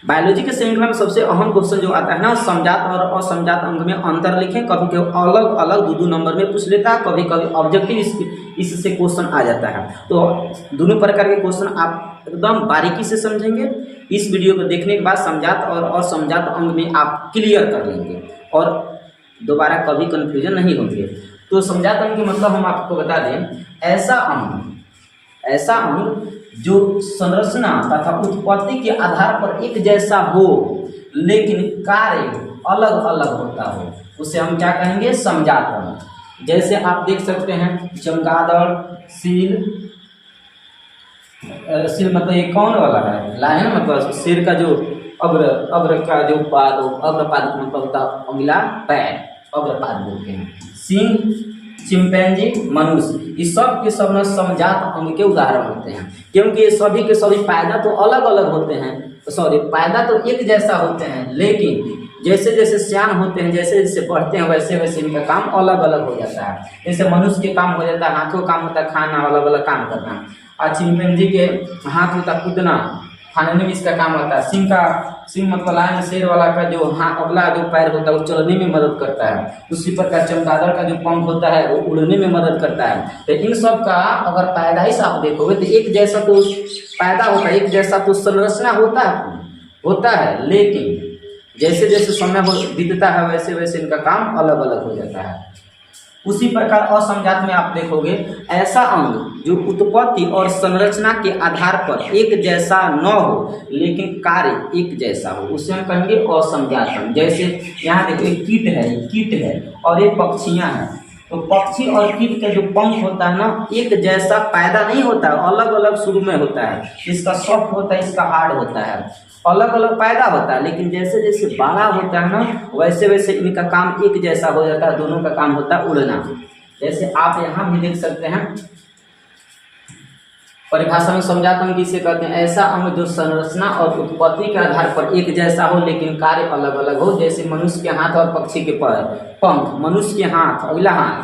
Biology के श्रृंखला में सबसे अहम क्वेश्चन जो आता है ना, समजात और असमजात अंग में अंतर लिखें। कभी कभी अलग अलग दो नंबर में पूछ लेता है, कभी कभी ऑब्जेक्टिव इससे क्वेश्चन आ जाता है। तो दोनों प्रकार के क्वेश्चन आप एकदम बारीकी से समझेंगे। इस वीडियो को देखने के बाद समजात और असमजात अंग में आप क्लियर कर लेंगे और दोबारा कभी कंफ्यूजन नहीं होंगे। तो समजात अंग के मतलब हम आपको बता दें, ऐसा अंग जो संरचना तथा उत्पत्ति के आधार पर एक जैसा हो लेकिन कार्य अलग अलग होता हो, उसे हम क्या कहेंगे, समजात अंग। जैसे आप देख सकते हैं चमगादड़, सील मतलब ये कौन वाला है, लायन मतलब शेर का जो अग्र का जो पाद, अग्रपाद मतलब होता है अगला पैर, अग्रपाद बोलते हैं। सिंह, चिंपैंजी, मनुष्य, ये सब के सब समजात अंग के उदाहरण होते हैं, क्योंकि ये सभी के सभी पैदा तो अलग अलग होते हैं, पैदा तो एक जैसा होते हैं, लेकिन जैसे जैसे सियान होते हैं, जैसे जैसे बढ़ते हैं, वैसे वैसे इनका काम अलग अलग हो जाता है। जैसे मनुष्य के काम हो जाता है, हाथों काम होता है खाना, अलग अलग काम करना। और चिंपैंजी के हाथ होता है कूदना, खाने में इसका काम होता है। सिंह मतलब लायन, शेर वाला का जो अगला जो पैर होता है वो चलने में मदद करता है। उसी प्रकार चमगादड़ का जो पंख होता है वो उड़ने में मदद करता है। तो इन सब का अगर पैदाइश आप देखोगे तो एक जैसा तो पैदा होता है, एक जैसा तो संरचना होता है, लेकिन जैसे जैसे समय बीतता है वैसे वैसे इनका काम अलग अलग हो जाता है। उसी प्रकार असमजात में आप देखोगे, ऐसा अंग जो उत्पत्ति और संरचना के आधार पर एक जैसा न हो लेकिन कार्य एक जैसा हो, उसे हम कहेंगे असमजात अंग। जैसे यहाँ देखिए कीट है और ये पक्षियाँ हैं। तो पक्षी और कीट का जो पंख होता है ना, एक जैसा पैदा नहीं होता है, अलग अलग शुरू में होता है। इसका सॉफ्ट होता है, इसका हार्ड होता है, अलग अलग पैदा होता है, लेकिन जैसे जैसे बड़ा होता है ना वैसे वैसे इनका काम एक जैसा हो जाता है। दोनों का काम होता है उड़ना। जैसे आप यहाँ भी देख सकते हैं, परिभाषा में समझाता हूँ, किसे कहते हैं, ऐसा अंग जो संरचना और उत्पत्ति के आधार पर एक जैसा हो लेकिन कार्य अलग अलग हो। जैसे मनुष्य के हाथ और पक्षी के पंख, मनुष्य के हाथ अगला हाथ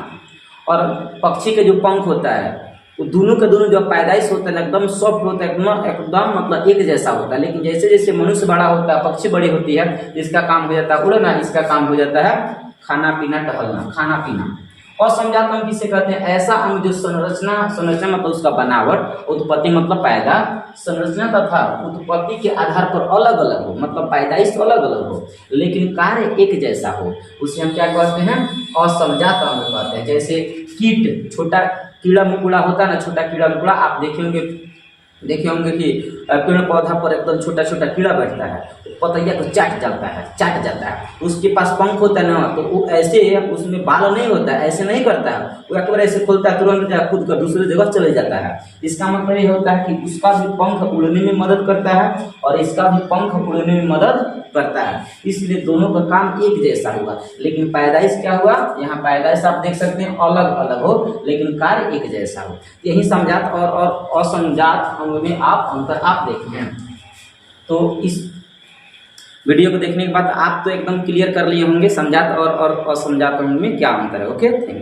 और पक्षी के जो पंख होता है, वो दोनों के दोनों जो पैदाइश होता है एकदम सॉफ्ट होता है, एकदम मतलब एक जैसा होता है। लेकिन जैसे जैसे मनुष्य बड़ा होता है, पक्षी बड़ी होती है, इसका काम हो जाता है उड़ना, इसका काम हो जाता है खाना पीना, टहलना, खाना पीना। और समझाता हूँ किसे कहते हैं, ऐसा अंग जो संरचना मतलब उसका बनावट, उत्पत्ति मतलब पैदा, संरचना तथा उत्पत्ति के आधार पर अलग अलग हो, मतलब पैदाइश तो अलग अलग हो लेकिन कार्य एक जैसा हो, उसे हम क्या कहते हैं, असमजात अंग कहते हैं। जैसे कीट, छोटा कीड़ा मकोड़ा होता है ना, छोटा कीड़ा मकोड़ा आप देखे होंगे कि पेड़ पौधा पर एकदम छोटा छोटा कीड़ा बैठता है, पतैया को चाट जाता है। उसके पास पंख होता है ना, तो वो ऐसे उसमें बाल नहीं होता है, ऐसे नहीं करता है, वो एक बार ऐसे खोलता है तुरंत खुद का दूसरे जगह चले जाता है। इसका मतलब ये होता है कि उसका भी पंख उड़ने में मदद करता है और इसका भी पंख उड़ने में मदद करता है, इसलिए दोनों का काम एक जैसा होगा। लेकिन पैदाइश क्या हुआ, यहाँ पैदाइश आप देख सकते हैं अलग अलग हो लेकिन कार्य एक जैसा हो। यही समजात और असमजात अंग में आप अंतर आप देखें। तो इस वीडियो को देखने के बाद आप तो एकदम क्लियर कर लिए होंगे समजात और असमजात अंग में क्या अंतर है। Okay, thank you.